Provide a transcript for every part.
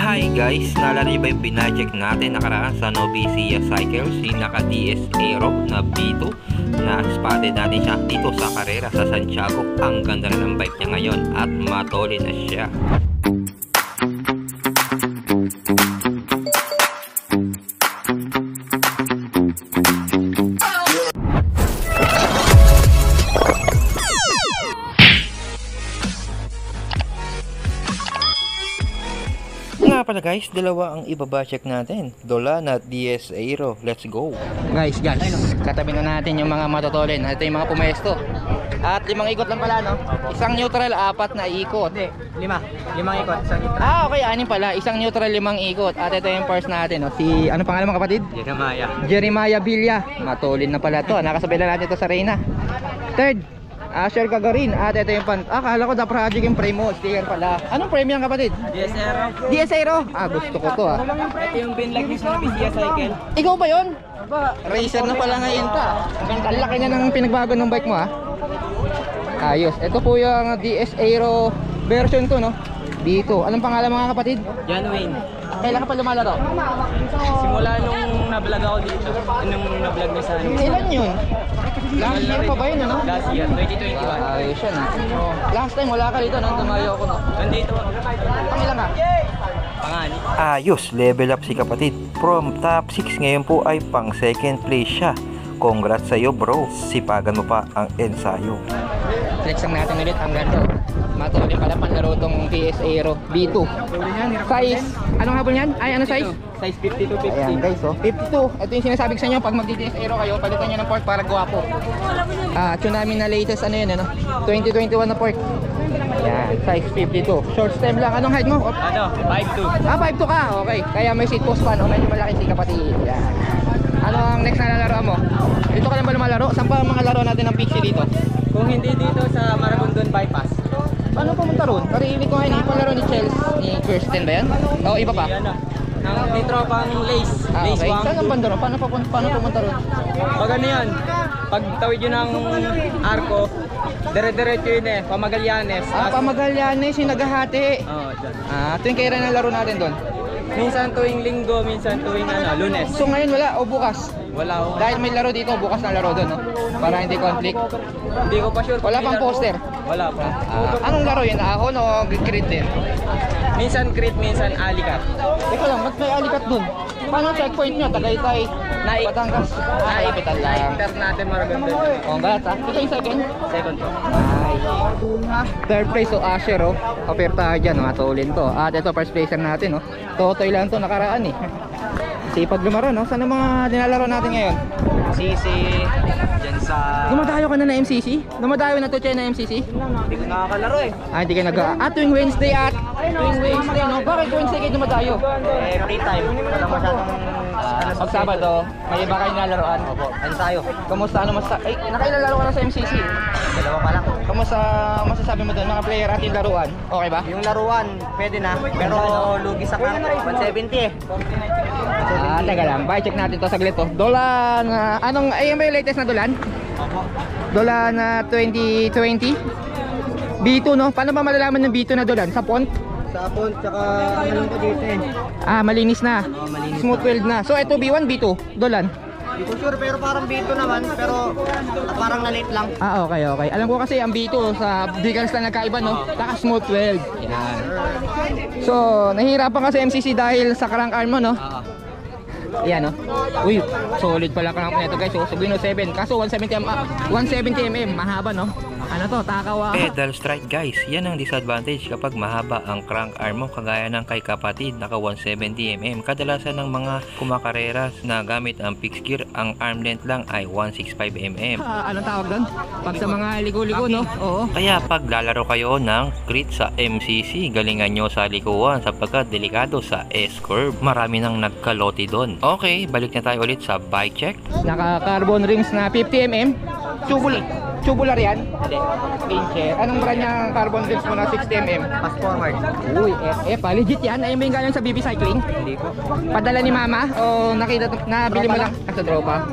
Hi guys, naalala niyo ba yung binaject natin nakaraan sa Novisia Cycles, yung naka DS Aero na B2 na spotted natin siya dito sa karera sa Santiago. Ang ganda na ng bike niya ngayon at matoli na siya. Nga pala guys, dalawa ang ibabashek natin, Dolan at DS Aero. Let's go guys, katabi na natin yung mga matotolin. Ito yung mga pumesto. At 5 ikot lang pala, no? Isang neutral, 4 na ikot. Hindi, 5 ikot, isang neutral. Okay, 6 pala. Isang neutral, 5 ikot. At ito yung first natin, no? Si, ano pangalan mo kapatid? Jeremiah Villa. Matolin na pala to. Nakasabay na natin ito sa Reyna. Third, Asher Gagarin. At ito yung akala ko The Project yung frame mo. Sticker pala. Anong frame yan kapatid? DS Aero. DS Aero? Gusto ko to Ito yung binlag ni sa Novisia Cycle. Ikaw ba yun? Aba, Racer na pala ngayon ta. Ang laki niya ng pinagbago ng bike mo Ayos. Ito po yung DS Aero version 2, no? Dito. Anong pangalan mga kapatid? John Wayne. Kailan ka pa lumalaro? Simula nung na-vlog ako dito. Nung na-vlog ni Sunny. Ilan yun? Last year pa ba yun, ano? Last year, 2021. Ayos yan, Last time wala ka dito nung dumayo ako, no? Nandito. Pangilan ka? Pangani. Ayos, level up si kapatid. From top 6 ngayon po ay pang second place siya. Congrats sa'yo bro. Sipagan mo pa ang ensayo. Flex lang natin ulit ang ganito. Matulin pala panlaro tong DS Aero B2. Size, anong habol yan? Ay, ano size? Size 50 to 50. Ayan guys, 52. Ito yung sinasabi ko sa inyo, pag mag-DS Aero kayo, palitan nyo ng port para guwapo. Tsunami na latest, ano yun, ano? 2021 na port. Ayan, size 52. Short stem lang. Anong height mo? 5'2". 5'2 ka, okay. Kaya may seat post fan, o medyo malaki si kapatid. Ayan. Ano ang next na lalaro mo? Dito ka lang ba lumalaro? Saan pa mga laro natin ng Pixie dito? Kung hindi dito sa Maragondon Bypass. Paano pumunta ron? Parinig ko ngayon, ipalaro ni Chelsea, ni Kirsten ba yan? O iba pa? May tropang Lace. Lace Okay. Wang. Saan ang banda ron? Paano pumunta ron? Pag ano yan, pag tawid yun ng Arco, dire-diretso yun Pamagallanes. Pamagallanes yung naghahati. Oo, dyan. Tuwing kailan ang laro natin doon? Minsan tuwing linggo, minsan tuwing Lunes. So ngayon wala o bukas? Wala ho. Dahil may laro dito, bukas na laro doon, no? Para hindi conflict. Hindi ko pa sure. Wala pang poster? Wala pa. Anong laro yun? Ahon o grid din? Minsan crit, minsan alikat. Ikaw lang, ba't may alikat dun? Paano ang checkpoint nyo? Tagaytay, Batangas. Ipitan lang. Naikter natin Maragondon. O, galat Ito yung second? Second po. Third place, Asher, Kaperta dyan, matulin to. At ito, first placer natin, Totoy lang to, nakaraan, Sipag lumaro, Saan ang mga dinalaro natin ngayon? Sisi, dyan sa... Dumadayo ka na na MCC? Dumadayo na to Chen na MCC? Hindi ko nakakalaro Hindi ka tuwing Wednesday tuwing Wednesday, no? Bakit Wednesday kayo dumadayo? Free time. Wala masyadong... Pag Sabado, may iba kayo nalaroan. Opo, ano tayo? Kamusta? Nakailalaro ka na sa MCC? Dalawa pa lang. Kamusta masasabi mo doon? Mga player ating laruan? Okay ba? Yung laruan, pwede na. Pero lugi sa crank, 170 Teka lang. Check natin to saglit to. Dolan, anong, ayun ba yung latest na Dolan? Opo. Dolan 2020? B2, no? Paano ba malalaman ng B2 na Dolan? Sa font? Sa phone, tsaka ano ko dito Malinis na. malinis Smooth weld na. So ito B1, B2, Dolan. Hindi ko sure, pero parang B2 naman. Pero parang na-late lang. Okay. Alam ko kasi ang B2 sa decals na nagkaiba, no? Taka smooth weld. Yan. So, nahihirapan ka sa MCC dahil sa crank arm mo, no? Yan, no? Uy, solid pala crank nito, guys. Sabihin 7. Kaso 170 mm, mahaba, no? Ano to, takaw Pedal strike guys, yan ang disadvantage kapag mahaba ang crank arm mo kagaya ng kay kapatid naka 170mm. Kadalasan ng mga kumakareras na gamit ang fixed gear, ang arm length lang ay 165mm. Anong tawag doon? Pag sa mga ligo-ligo, no? Oo. Kaya pag lalaro kayo ng crit sa MCC, galingan nyo sa likuan sapagkat delikado sa S-curve. Marami nang nagkaloti doon. Okay, balik na tayo ulit sa bike check. Naka carbon rims na 50mm. Tubular yan? Hindi. Pincher. Anong brand niya ang carbon rims mo na 60mm? Fast forward. Uy, legit yan. Ayun ba yung galing sa BB Cycling? Hindi ko. Padala ni mama? O nabili mo lang? Sa tropa.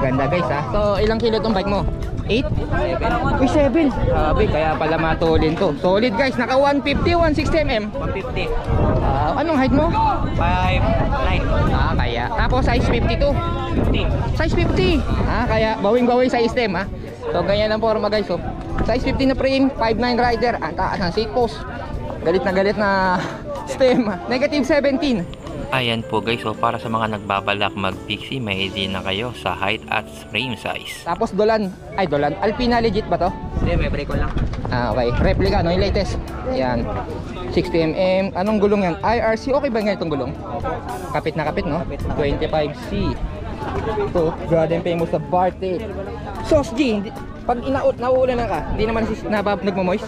Ganda guys So ilang kilo tong bike mo? 8? Uy, 7. Grabe, kaya pala matulin to. Solid guys, naka 150, 160mm. 150. Anong height mo? 5'9". Kaya. Tapos size 52. 50. Size 50. Kaya bawing-bawi sa stem ha. So ganyan ang forma guys. So, size 50 na frame, 5'9 rider. Ang taas ng seat post. Galit na stem. Negative 17. Ayan po guys, so para sa mga nagbabalak mag-pixie, may idea na kayo sa height at frame size. Tapos Dolan. Alpina legit ba to? Hindi, may brake on lang. Okay. Replica no, yung latest. Yan. 60mm. Anong gulong yan? IRC. Okay ba nga itong gulong? Kapit na kapit no? 25C. Ito, garden famous sa Bartek. Sauce G, pag nauulan na ka, hindi naman nagmamoist.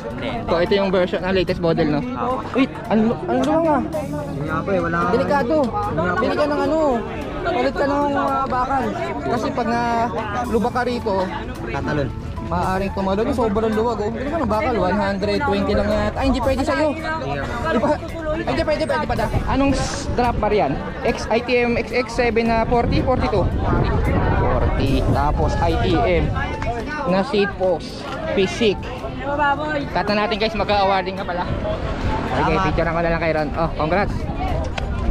So ito yung version, latest model no. Wait, ano luwang Hindi nga po eh, wala. Delikado. Bili ka ng palit ka ng bakal. Kasi pag lubak ka rito, Tatalon. maaaring tumalon. Sobrang luwag. Bili ka ng bakal, 120 lang yan. Ay, hindi pwede sa'yo. Hindi pwede pa da. Anong drop bar yan? ITM XX7 na 40, 42? 40. Tapos ITM na seat post. Physic. Cut na natin guys, magka-awarding ka pala. Okay, picturean ko na lang kay Ron. Oh, congrats.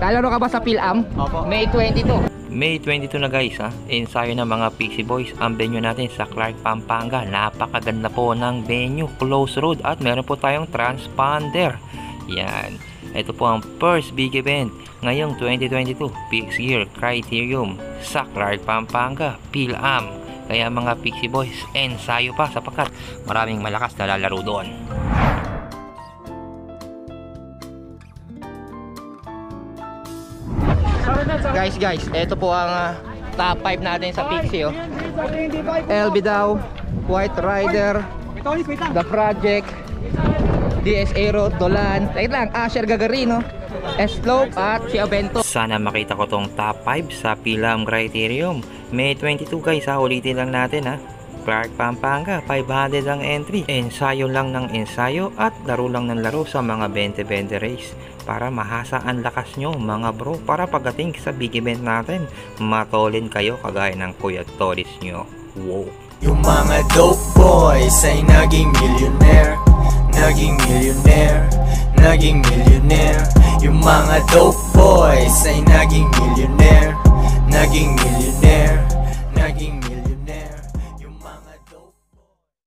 Lalaro ka ba sa PhilAm? Opo. May 22. May 22 na guys ha. Ensayo ng mga Pixie Boys. Ang venue natin sa Clark, Pampanga. Napakaganda po ng venue. Close road at meron po tayong transponder. Yan. Ito po ang first big event ngayong 2022 Pixie Year Criterium sa Clark, Pampanga, PhilAm. Kaya mga Pixie Boys, ensayo pa sapagkat maraming malakas na lalaro doon. Guys, ito po ang top 5 natin sa Pixie oh. LB daw, White Rider, The Project, DS Aero, Dolan, Asher Gagarino, S-Slope at si Avento. Sana makita ko tong top 5 sa PhilAm Criterium. May 22 guys ha, ulitin lang natin ha. Clark, Pampanga, 500 ang entry. Ensayo lang ng ensayo at laro lang ng laro sa mga 20-20 race. Para mahasa ang lakas nyo mga bro. Para pagdating sa big event natin, matolin kayo kagaya ng Kuya Toris nyo. Wow! Yung mga dope boys ay naging millionaire. Naging millionaire. Naging millionaire. Yung mga dope boys ay naging millionaire. Naging millionaire.